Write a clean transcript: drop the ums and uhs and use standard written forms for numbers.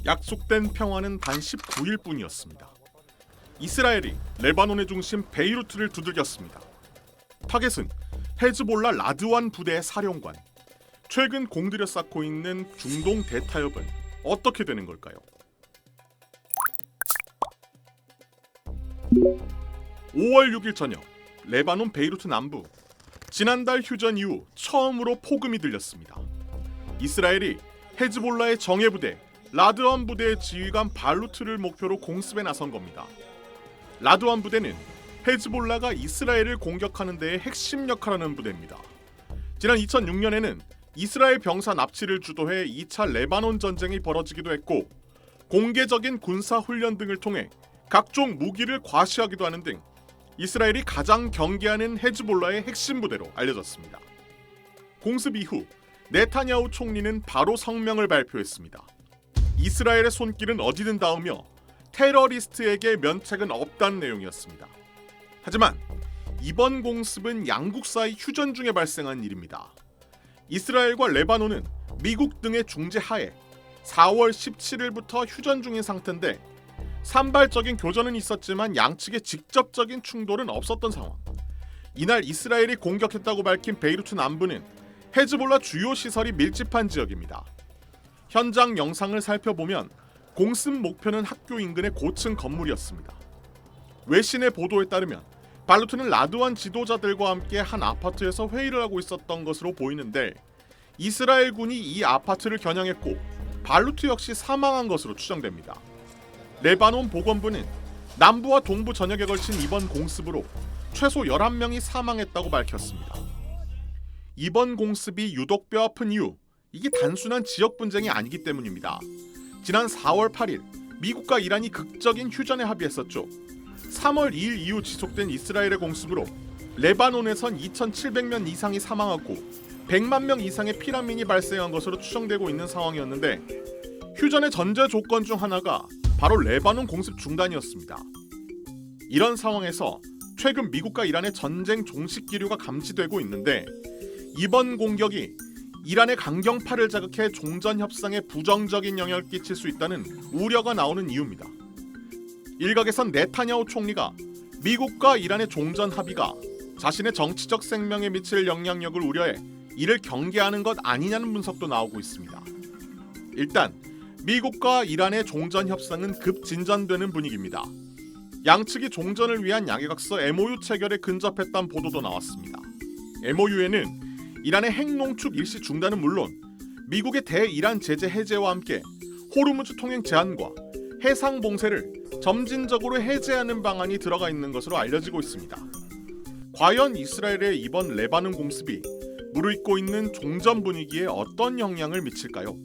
약속된 평화는 단 19일 뿐이었습니다. 이스라엘이 레바논의 중심 베이루트를 두들겼습니다. 타겟은 헤즈볼라 라드완 부대의 사령관. 최근 공들여 쌓고 있는 중동 대타협은 어떻게 되는 걸까요? 5월 6일 저녁, 레바논 베이루트 남부. 지난달 휴전 이후 처음으로 폭음이 들렸습니다. 이스라엘이 헤즈볼라의 정예부대 라드완 부대의 지휘관 발루트를 목표로 공습에 나선 겁니다. 라드완 부대는 헤즈볼라가 이스라엘을 공격하는 데에 핵심 역할을 하는 부대입니다. 지난 2006년에는 이스라엘 병사 납치를 주도해 2차 레바논 전쟁이 벌어지기도 했고, 공개적인 군사 훈련 등을 통해 각종 무기를 과시하기도 하는 등 이스라엘이 가장 경계하는 헤즈볼라의 핵심 부대로 알려졌습니다. 공습 이후 네타냐후 총리는 바로 성명을 발표했습니다. 이스라엘의 손길은 어디든 닿으며 테러리스트에게 면책은 없다는 내용이었습니다. 하지만 이번 공습은 양국 사이 휴전 중에 발생한 일입니다. 이스라엘과 레바논은 미국 등의 중재하에 4월 17일부터 휴전 중인 상태인데, 산발적인 교전은 있었지만 양측의 직접적인 충돌은 없었던 상황. 이날 이스라엘이 공격했다고 밝힌 베이루트 남부는 헤즈볼라 주요 시설이 밀집한 지역입니다. 현장 영상을 살펴보면 공습 목표는 학교 인근의 고층 건물이었습니다. 외신의 보도에 따르면 발루트는 라드완 지도자들과 함께 한 아파트에서 회의를 하고 있었던 것으로 보이는데, 이스라엘군이 이 아파트를 겨냥했고 발루트 역시 사망한 것으로 추정됩니다. 레바논 보건부는 남부와 동부 전역에 걸친 이번 공습으로 최소 11명이 사망했다고 밝혔습니다. 이번 공습이 유독 뼈아픈 이유, 이게 단순한 지역 분쟁이 아니기 때문입니다. 지난 4월 8일 미국과 이란이 극적인 휴전에 합의했었죠. 3월 2일 이후 지속된 이스라엘의 공습으로 레바논에선 2,700명 이상이 사망하고 100만 명 이상의 피난민이 발생한 것으로 추정되고 있는 상황이었는데, 휴전의 전제 조건 중 하나가 바로 레바논 공습 중단이었습니다. 이런 상황에서 최근 미국과 이란의 전쟁 종식 기류가 감지되고 있는데, 이번 공격이 이란의 강경파를 자극해 종전 협상에 부정적인 영향을 끼칠 수 있다는 우려가 나오는 이유입니다. 일각에선 네타냐후 총리가 미국과 이란의 종전 합의가 자신의 정치적 생명에 미칠 영향력을 우려해 이를 경계하는 것 아니냐는 분석도 나오고 있습니다. 일단 미국과 이란의 종전 협상은 급진전되는 분위기입니다. 양측이 종전을 위한 양해각서 MOU 체결에 근접했다는 보도도 나왔습니다. MOU에는 이란의 핵농축 일시 중단은 물론 미국의 대이란 제재 해제와 함께 호르무즈 통행 제한과 해상 봉쇄를 점진적으로 해제하는 방안이 들어가 있는 것으로 알려지고 있습니다. 과연 이스라엘의 이번 레바논 공습이 무르익고 있는 종전 분위기에 어떤 영향을 미칠까요?